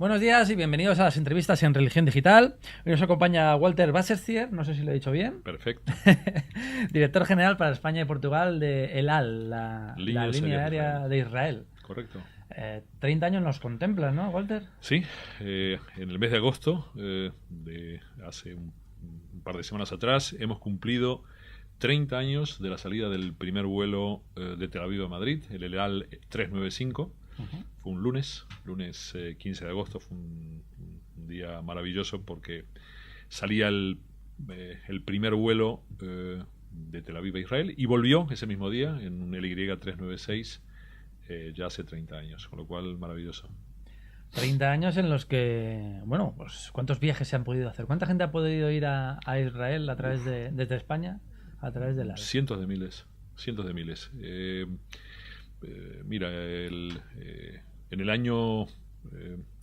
Buenos días y bienvenidos a las entrevistas en Religión Digital. Hoy nos acompaña Walter Wasserstier, no sé si lo he dicho bien. Perfecto. Director general para España y Portugal de El Al, la línea aérea de Israel. Correcto. 30 años nos contemplan, ¿no, Walter? Sí, en el mes de agosto, de hace un par de semanas atrás, hemos cumplido 30 años de la salida del primer vuelo de Tel Aviv a Madrid, el El Al 395. Fue un lunes 15 de agosto, fue un día maravilloso porque salía el primer vuelo de Tel Aviv a Israel y volvió ese mismo día en un LY 396 ya hace 30 años, con lo cual maravilloso. 30 años en los que, bueno, pues ¿cuántos viajes se han podido hacer? ¿Cuánta gente ha podido ir a Israel a través desde España, a través de la... Cientos de miles. Mira, en el año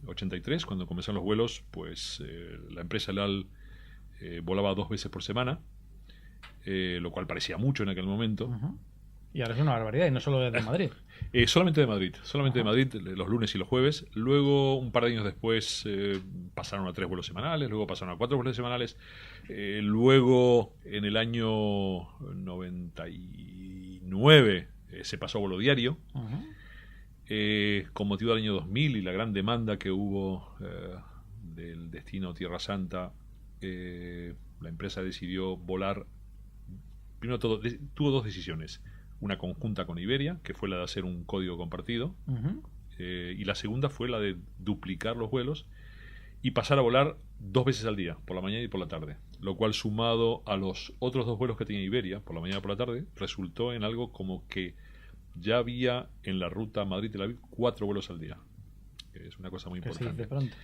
83, cuando comenzaron los vuelos, pues la empresa El Al volaba 2 veces por semana, lo cual parecía mucho en aquel momento. Y ahora es una barbaridad, y no solo desde Madrid. Solamente de Madrid, de Madrid, los lunes y los jueves. Luego, un par de años después, pasaron a 3 vuelos semanales, luego pasaron a 4 vuelos semanales. Luego, en el año 99, se pasó a vuelo diario. Con motivo del año 2000 y la gran demanda que hubo del destino Tierra Santa, la empresa decidió volar. Primero todo, tuvo 2 decisiones. Una conjunta con Iberia, que fue la de hacer un código compartido, y la segunda fue la de duplicar los vuelos y pasar a volar 2 veces al día, por la mañana y por la tarde, lo cual, sumado a los otros 2 vuelos que tenía Iberia, por la mañana y por la tarde, resultó en algo como que ya había en la ruta Madrid-Tel Aviv 4 vuelos al día. Es una cosa muy importante. Sí, de pronto.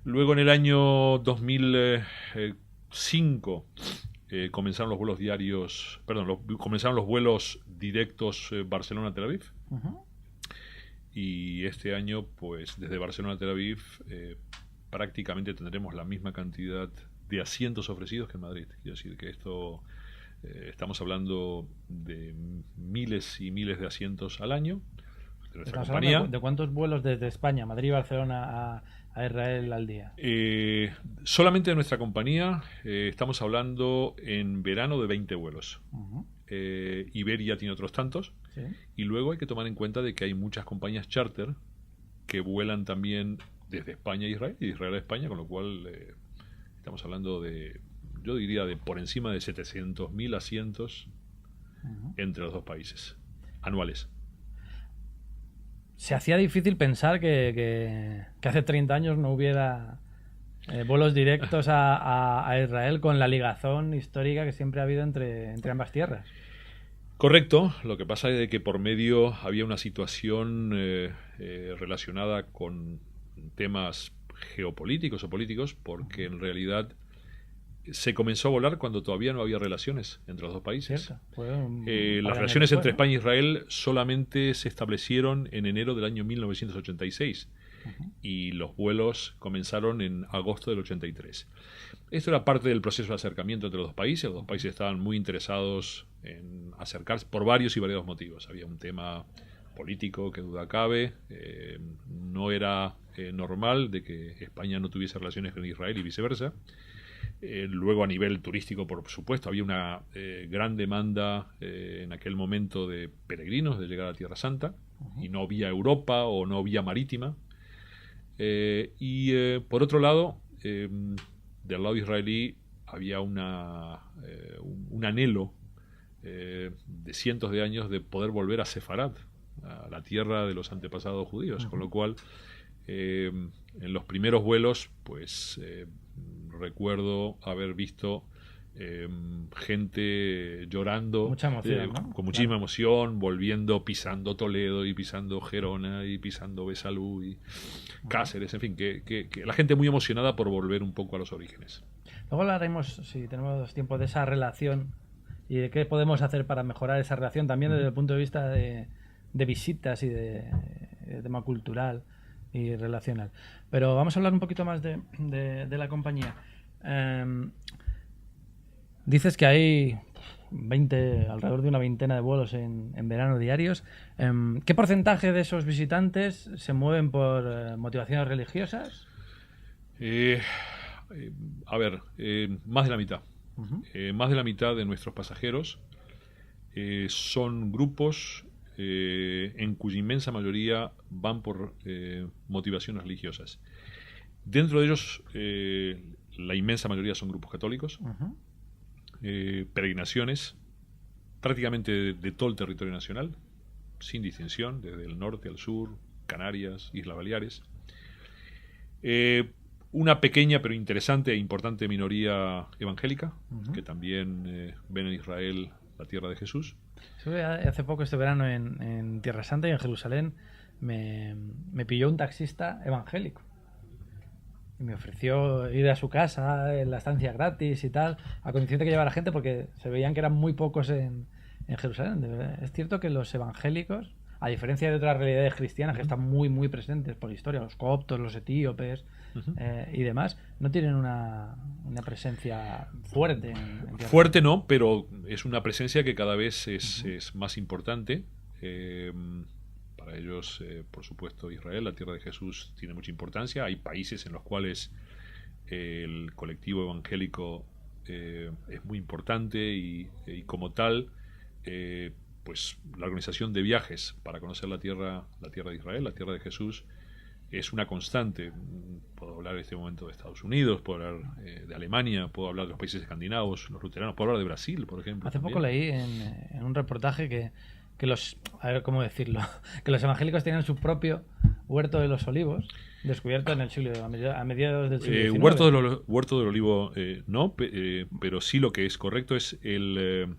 Luego, en el año 2005, comenzaron los vuelos diarios, comenzaron los vuelos directos Barcelona-Tel Aviv. Y este año, pues desde Barcelona a Tel Aviv, prácticamente tendremos la misma cantidad de asientos ofrecidos que en Madrid. Quiero decir que esto, estamos hablando de miles y miles de asientos al año de nuestra compañía. ¿De cuántos vuelos desde España, Madrid y Barcelona a Israel al día? Solamente de nuestra compañía estamos hablando en verano de 20 vuelos. Iberia tiene otros tantos. ¿Sí? Y luego hay que tomar en cuenta de que hay muchas compañías charter que vuelan también desde España a Israel y de Israel a España, con lo cual estamos hablando de, yo diría, de por encima de 700.000 asientos entre los dos países anuales. Se hacía difícil pensar que hace 30 años no hubiera vuelos directos a Israel, con la ligazón histórica que siempre ha habido entre ambas tierras. Correcto. Lo que pasa es que por medio había una situación relacionada con temas geopolíticos o políticos, porque en realidad se comenzó a volar cuando todavía no había relaciones entre los dos países. Las relaciones entre España e Israel solamente se establecieron en enero del año 1986 y los vuelos comenzaron en agosto del 83. Esto era parte del proceso de acercamiento entre los dos países. Los dos países estaban muy interesados en acercarse por varios y variados motivos. Había un tema político, que duda cabe. No era normal de que España no tuviese relaciones con Israel y viceversa. Luego, a nivel turístico, por supuesto, había una gran demanda en aquel momento de peregrinos de llegar a Tierra Santa, y no había Europa o no había marítima. Por otro lado, del lado israelí había un anhelo de cientos de años de poder volver a Sefarad, a la tierra de los antepasados judíos, con lo cual en los primeros vuelos, pues recuerdo haber visto gente llorando. Mucha emoción, ¿no? Con muchísima emoción, volviendo, pisando Toledo y pisando Gerona y pisando Besalú y Cáceres, en fin, que la gente muy emocionada por volver un poco a los orígenes. Luego hablaremos, si tenemos tiempo, de esa relación y de qué podemos hacer para mejorar esa relación, también desde el punto de vista de visitas y de tema cultural y relacional. Pero vamos a hablar un poquito más de la compañía. Dices que hay alrededor de una veintena de vuelos en verano diarios. ¿Qué porcentaje de esos visitantes se mueven por motivaciones religiosas? A ver, más de la mitad. Ujú. Más de la mitad de nuestros pasajeros son grupos en cuya inmensa mayoría van por motivaciones religiosas. Dentro de ellos, la inmensa mayoría son grupos católicos, Ujú. peregrinaciones prácticamente de todo el territorio nacional, sin distinción, desde el norte al sur, Canarias, Islas Baleares. Una pequeña pero interesante e importante minoría evangélica, Ujú. que también ven en Israel la tierra de Jesús. Estuve hace poco este verano en Tierra Santa y en Jerusalén. Me pilló un taxista evangélico y me ofreció ir a su casa, en la estancia gratis y tal, a condición de que llevara gente, porque se veían que eran muy pocos en Jerusalén. De verdad, es cierto que los evangélicos, a diferencia de otras realidades cristianas que están muy, muy presentes por historia, los coptos, los etíopes Ujú. y demás, no tienen una presencia fuerte en Tierra Fuerte Santa. no, pero es una presencia que cada vez es más importante. Para ellos, por supuesto, Israel, la tierra de Jesús, tiene mucha importancia. Hay países en los cuales el colectivo evangélico es muy importante y como tal, pues la organización de viajes para conocer la tierra de Israel, la tierra de Jesús, es una constante. Puedo hablar en este momento de Estados Unidos, puedo hablar de Alemania, puedo hablar de los países escandinavos, los luteranos, puedo hablar de Brasil, por ejemplo. Hace poco También. leí en un reportaje que los, a ver cómo decirlo, que los evangélicos tenían su propio huerto de los olivos, descubierto en el siglo, a mediados del siglo XIX. Huerto del Olivo no, pero sí lo que es correcto es el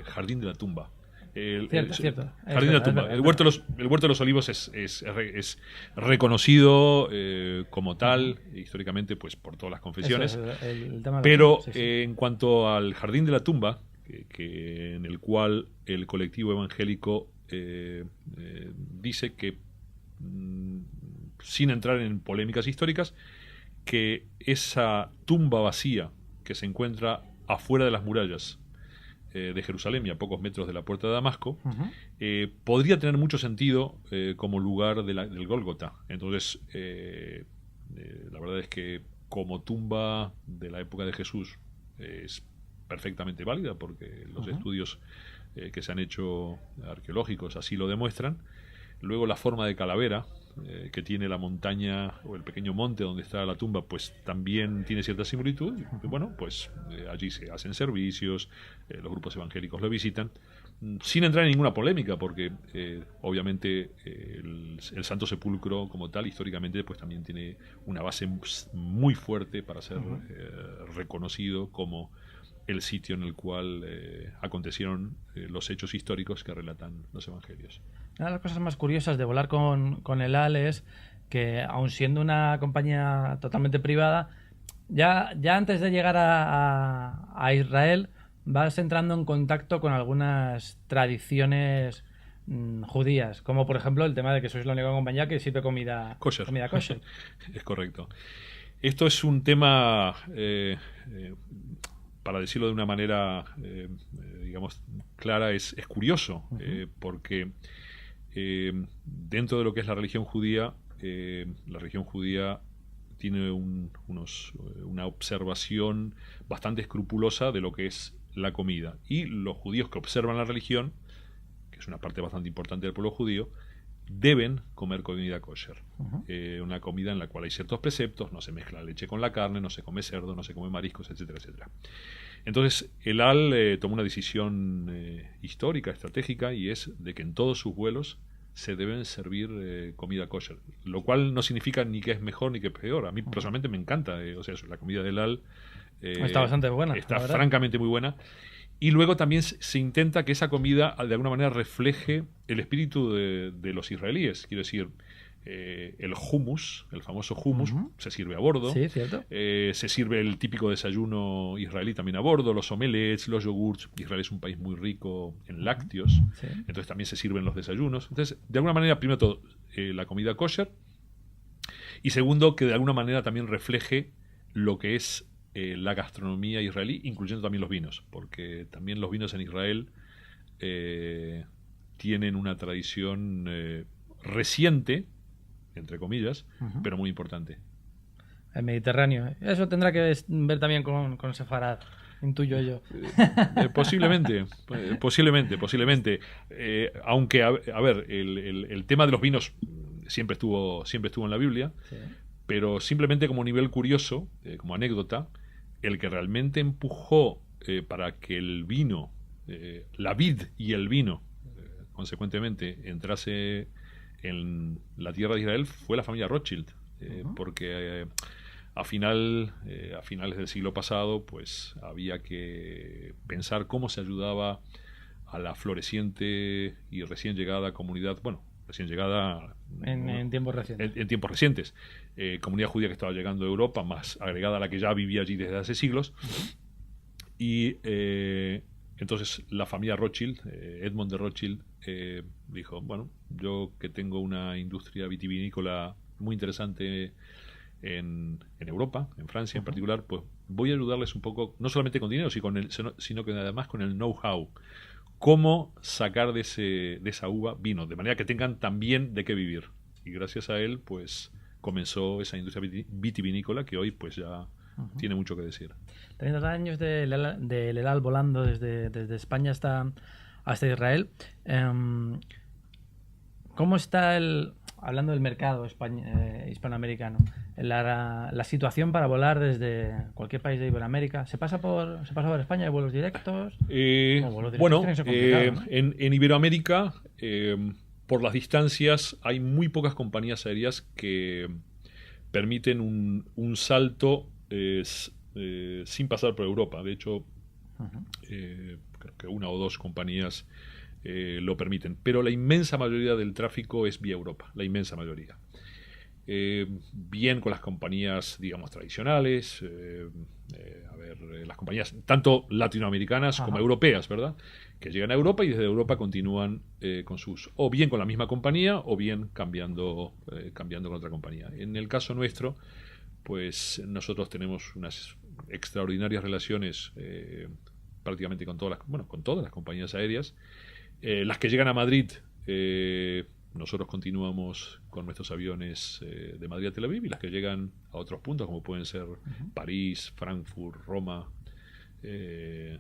Jardín de la Tumba. Cierto, cierto. Es Jardín de la verdad, es Tumba. verdad, es verdad. El Huerto de los Olivos es reconocido como tal, históricamente, pues por todas las Eso es confesiones. el tema de Pero sí, sí. en cuanto al Jardín de la Tumba, en el cual el colectivo evangélico dice que, sin entrar en polémicas históricas, que esa tumba vacía que se encuentra afuera de las murallas de Jerusalén y a pocos metros de la puerta de Damasco, Ujú. podría tener mucho sentido como lugar del Gólgota. Entonces, la verdad es que como tumba de la época de Jesús es perfectamente válida, porque los Ujú. estudios que se han hecho arqueológicos así lo demuestran. Luego la forma de calavera que tiene la montaña o el pequeño monte donde está la tumba, pues también tiene cierta similitud. Y bueno, pues allí se hacen servicios, los grupos evangélicos lo visitan, sin entrar en ninguna polémica, porque obviamente el Santo Sepulcro como tal, históricamente, pues también tiene una base muy fuerte para ser Ujú. reconocido como el sitio en el cual acontecieron los hechos históricos que relatan los evangelios. Una de las cosas más curiosas de volar con el AL es que, aun siendo una compañía totalmente privada, ya antes de llegar a Israel vas entrando en contacto con algunas tradiciones judías, como por ejemplo el tema de que sois la única compañía que sirve Kosher. comida kosher. Es correcto. Esto es un tema, para decirlo de una manera, digamos, clara, es curioso, porque dentro de lo que es la religión judía tiene una observación bastante escrupulosa de lo que es la comida. Y los judíos que observan la religión, que es una parte bastante importante del pueblo judío, deben comer comida kosher. Ujú. Una comida en la cual hay ciertos preceptos, no se mezcla leche con la carne, no se come cerdo, no se come mariscos, etcétera, etcétera. Entonces, el AL tomó una decisión histórica, estratégica, y es de que en todos sus vuelos se deben servir comida kosher, lo cual no significa ni que es mejor ni que es peor. A mí personalmente me encanta, o sea, la comida del AL Está bastante buena, está la verdad. francamente muy buena. Y luego también se intenta que esa comida de alguna manera refleje el espíritu de los israelíes. Quiero decir, el hummus, el famoso hummus, Ujú. se sirve a bordo. Sí, cierto. Se sirve el típico desayuno israelí también a bordo, los omelets, los yogurts. Israel es un país muy rico en lácteos, Sí. entonces también se sirven los desayunos. Entonces, de alguna manera, primero todo, la comida kosher, y segundo, que de alguna manera también refleje lo que es la gastronomía israelí, incluyendo también los vinos, porque también los vinos en Israel tienen una tradición reciente, entre comillas, pero muy importante. El Mediterráneo. Eso tendrá que ver también con Sefarad, intuyo yo. Posiblemente. Aunque, a ver, el tema de los vinos siempre estuvo en la Biblia, Sí. pero simplemente como nivel curioso, como anécdota, el que realmente empujó para que el vino, la vid y el vino, consecuentemente, entrase en la tierra de Israel fue la familia Rothschild, porque a finales del siglo pasado, pues había que pensar cómo se ayudaba a la floreciente y recién llegada comunidad, bueno, recién llegada En tiempos recientes. en tiempos recientes, comunidad judía que estaba llegando de Europa, más agregada a la que ya vivía allí desde hace siglos. Y entonces la familia Rothschild, Edmond de Rothschild, dijo, bueno, yo que tengo una industria vitivinícola muy interesante en Europa, en Francia en particular, pues voy a ayudarles un poco, no solamente con dinero, sino que además con el know-how. Cómo sacar de esa uva vino, de manera que tengan también de qué vivir. Y gracias a él, pues comenzó esa industria vitivinícola que hoy pues ya tiene mucho que decir. 30 años del Elal volando desde España hasta Israel. ¿Cómo está hablando del mercado hispanoamericano, la situación para volar desde cualquier país de Iberoamérica? ¿Se pasa por España? ¿Hay vuelos directos? Bueno, tiene que ser complicado, ¿no? en Iberoamérica, por las distancias, hay muy pocas compañías aéreas que permiten un salto sin pasar por Europa. De hecho, creo que una o dos compañías lo permiten. Pero la inmensa mayoría del tráfico es vía Europa, la inmensa mayoría. Bien con las compañías, digamos, tradicionales, las compañías tanto latinoamericanas como europeas, ¿verdad? Que llegan a Europa y desde Europa continúan o bien con la misma compañía o bien cambiando con otra compañía. En el caso nuestro, pues nosotros tenemos unas extraordinarias relaciones prácticamente con todas las compañías aéreas. Las que llegan a Madrid, nosotros continuamos con nuestros aviones de Madrid a Tel Aviv, y las que llegan a otros puntos, como pueden ser París, Frankfurt, Roma,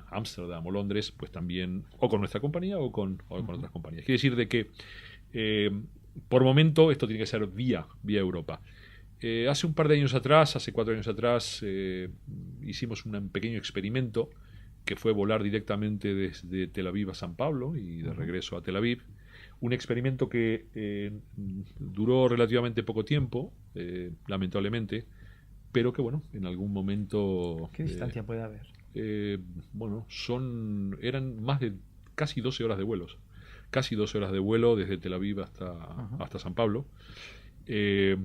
Ámsterdam o Londres, pues también o con nuestra compañía o con otras compañías. Quiere decir de que por momento esto tiene que ser vía Europa. Hace un par de años atrás, hace 4 años atrás, hicimos un pequeño experimento que fue volar directamente desde Tel Aviv a San Pablo y de regreso a Tel Aviv. Un experimento que duró relativamente poco tiempo, lamentablemente, pero que, bueno, en algún momento... ¿Qué distancia puede haber? Eran más de casi 12 horas de vuelos. Casi 12 horas de vuelo desde Tel Aviv hasta San Pablo. Y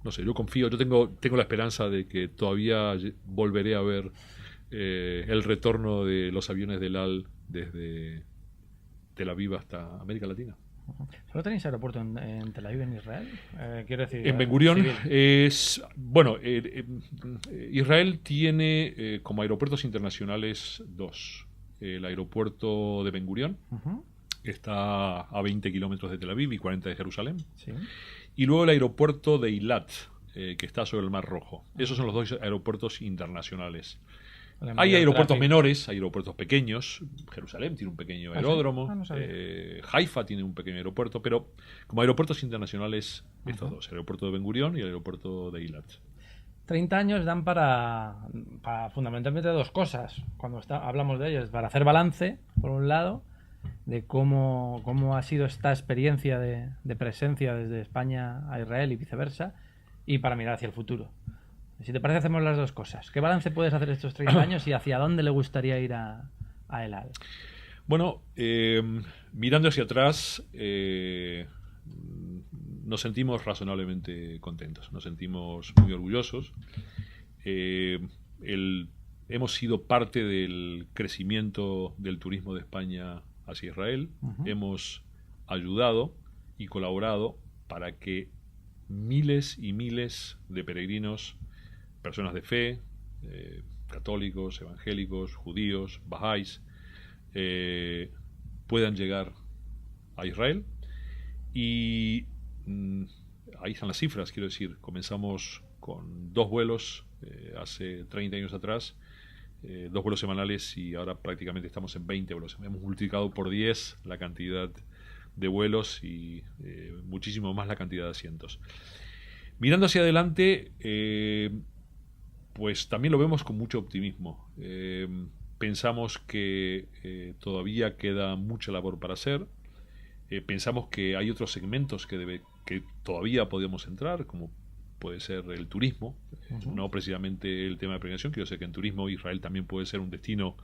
no sé, yo confío, yo tengo la esperanza de que todavía volveré a ver el retorno de los aviones del AL desde Tel Aviv hasta América Latina. ¿Solo tenéis aeropuerto en Tel Aviv, en Israel? Quiero decir, En Ben Gurion Israel tiene como aeropuertos internacionales 2. El aeropuerto de Ben Gurion, que está a 20 kilómetros de Tel Aviv y 40 de Jerusalén. Sí. Y luego el aeropuerto de Eilat, que está sobre el Mar Rojo. Esos son los 2 aeropuertos internacionales. Hay aeropuertos menores, hay aeropuertos pequeños. Jerusalén tiene un pequeño aeródromo. Haifa tiene un pequeño aeropuerto. Pero como aeropuertos internacionales, estos 2. El aeropuerto de Ben Gurion y el aeropuerto de Eilat. 30 años dan para fundamentalmente 2 cosas. Cuando hablamos de ellos, para hacer balance, por un lado, de cómo ha sido esta experiencia de presencia desde España a Israel y viceversa, y para mirar hacia el futuro. Si te parece, hacemos las 2 cosas. ¿Qué balance puedes hacer de estos 30 años y hacia dónde le gustaría ir a Elal? Bueno, mirando hacia atrás, nos sentimos razonablemente contentos, nos sentimos muy orgullosos. Hemos sido parte del crecimiento del turismo de España hacia Israel. Hemos ayudado y colaborado para que miles y miles de peregrinos personas de fe, católicos, evangélicos, judíos, bahá'ís, puedan llegar a Israel. Y ahí están las cifras, quiero decir, comenzamos con 2 vuelos hace 30 años atrás, 2 vuelos semanales, y ahora prácticamente estamos en 20 vuelos. Hemos multiplicado por 10 la cantidad de vuelos y muchísimo más la cantidad de asientos. Mirando hacia adelante, pues también lo vemos con mucho optimismo. Pensamos que todavía queda mucha labor para hacer. Pensamos que hay otros segmentos que todavía podemos entrar, como puede ser el turismo, no precisamente el tema de peregrinación. Quiero decir que en turismo Israel también puede ser un destino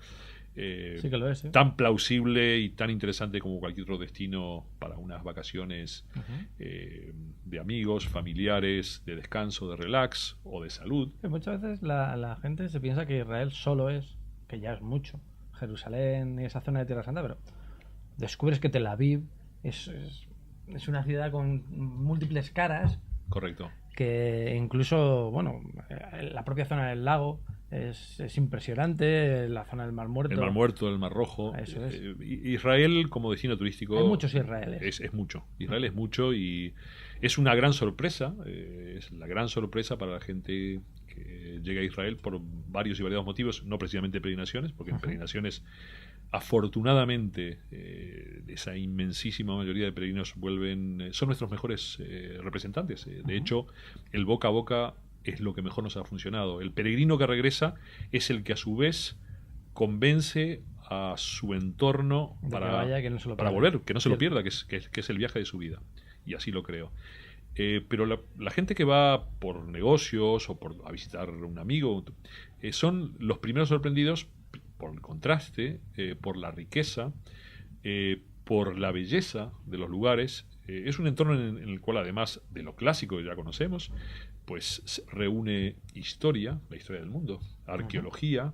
sí que lo es, ¿sí? tan plausible y tan interesante como cualquier otro destino para unas vacaciones de amigos, familiares, de descanso, de relax o de salud. Muchas veces la gente se piensa que Israel solo es, que ya es mucho, Jerusalén y esa zona de Tierra Santa, pero descubres que Tel Aviv es una ciudad con múltiples caras. Correcto. Que incluso, bueno, la propia zona del lago es impresionante, la zona del Mar Muerto. El Mar Muerto, el Mar Rojo. Eso es. Israel como destino turístico... Hay muchos israelíes. Es mucho. Israel es mucho y es una gran sorpresa. Es la gran sorpresa para la gente que llega a Israel por varios y variados motivos, no precisamente peregrinaciones, porque en peregrinaciones, afortunadamente, esa inmensísima mayoría de peregrinos son nuestros mejores representantes. De hecho, el boca a boca es lo que mejor nos ha funcionado. El peregrino que regresa es el que a su vez convence a su entorno para volver, que no se lo pierda, que es el viaje de su vida. Y así lo creo. Pero la gente que va por negocios o a visitar a un amigo son los primeros sorprendidos por el contraste, por la riqueza, por la belleza de los lugares. Es un entorno en el cual, además de lo clásico que ya conocemos, pues reúne historia, la historia del mundo, arqueología,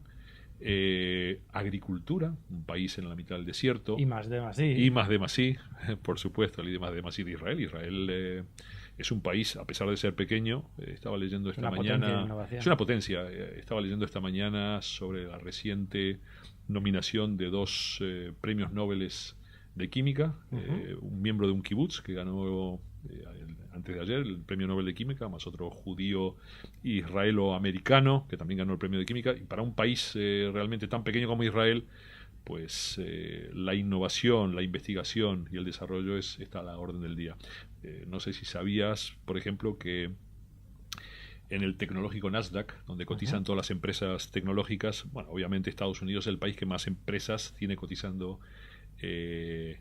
agricultura, un país en la mitad del desierto. Y más de Masí. Y más de Masí, por supuesto, el más de Masí de Israel. Israel es un país, a pesar de ser pequeño, estaba leyendo esta mañana... Es una potencia. Estaba leyendo esta mañana sobre la reciente nominación de 2 premios Nobel de química. Un miembro de un kibutz que ganó antes de ayer el premio Nobel de química, más otro judío israelo-americano que también ganó el premio de química. Y para un país realmente tan pequeño como Israel, pues la innovación, la investigación y el desarrollo está a la orden del día. No sé si sabías, por ejemplo, que en el tecnológico Nasdaq, donde cotizan todas las empresas tecnológicas, bueno, obviamente Estados Unidos es el país que más empresas tiene cotizando en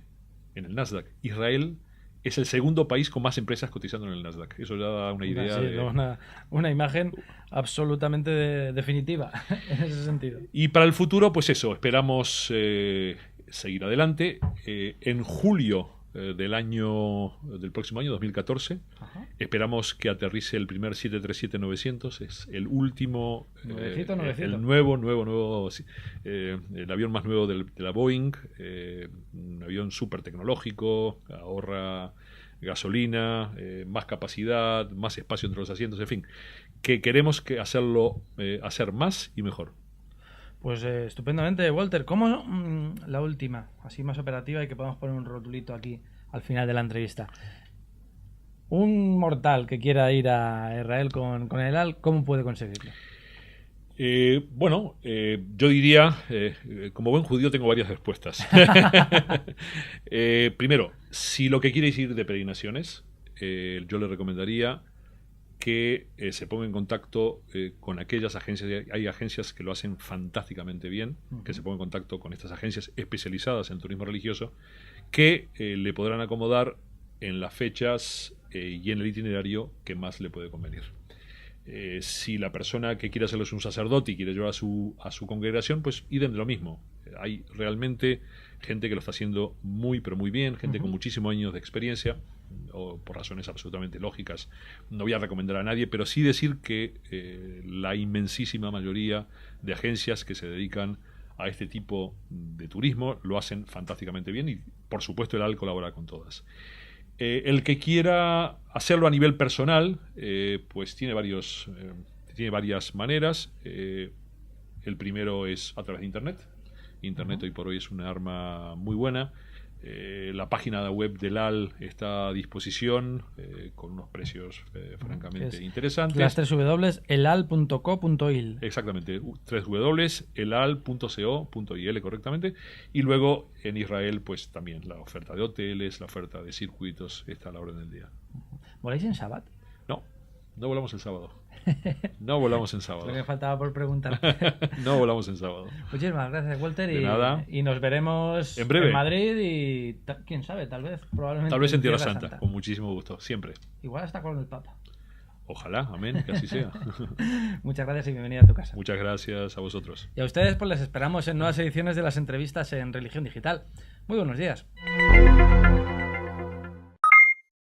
el Nasdaq. Israel es el segundo país con más empresas cotizando en el Nasdaq. Eso ya da una idea. Sí, una imagen absolutamente definitiva en ese sentido. Y para el futuro, pues eso, esperamos seguir adelante. En julio del próximo año, 2014, esperamos que aterrice el primer 737-900. Es el último, el nuevo, el avión más nuevo de la Boeing, un avión súper tecnológico, ahorra gasolina, más capacidad, más espacio entre los asientos, en fin, que queremos hacer más y mejor. Pues estupendamente, Walter. ¿Cómo la última, así más operativa, y que podamos poner un rotulito aquí al final de la entrevista? Un mortal que quiera ir a Israel con el AL, ¿cómo puede conseguirlo? Yo diría, como buen judío tengo varias respuestas. Primero, si lo que quiere es ir de peregrinaciones, yo le recomendaría que se ponga en contacto con aquellas agencias. Hay agencias que lo hacen fantásticamente bien, que se ponga en contacto con estas agencias especializadas en turismo religioso, que le podrán acomodar en las fechas y en el itinerario que más le puede convenir. Si la persona que quiere hacerlo es un sacerdote y quiere llevar a su congregación, pues idem de lo mismo. Hay realmente gente que lo está haciendo muy, pero muy bien, gente con muchísimos años de experiencia, o por razones absolutamente lógicas. No voy a recomendar a nadie, pero sí decir que la inmensísima mayoría de agencias que se dedican a este tipo de turismo lo hacen fantásticamente bien y, por supuesto, el AL colabora con todas. El que quiera hacerlo a nivel personal, pues tiene varios tiene varias maneras. El primero es a través de Internet. Internet hoy por hoy es una arma muy buena. La página web del AL está a disposición con unos precios francamente interesantes. Las www.elal.co.il. Exactamente, www.elal.co.il correctamente. Y luego en Israel, pues también la oferta de hoteles, la oferta de circuitos está a la orden del día. ¿Voláis en Shabbat? No volamos el sábado. No volamos en sábado. Lo que me faltaba por preguntar. No volamos en sábado. Muchísimas gracias, Walter. De nada. Y nos veremos en breve en Madrid y quién sabe, probablemente tal vez en Tierra Santa. Con muchísimo gusto, siempre. Igual hasta con el Papa. Ojalá, amén, que así sea. Muchas gracias y bienvenida a tu casa. Muchas gracias a vosotros. Y a ustedes pues les esperamos en nuevas ediciones de las entrevistas en Religión Digital. Muy buenos días.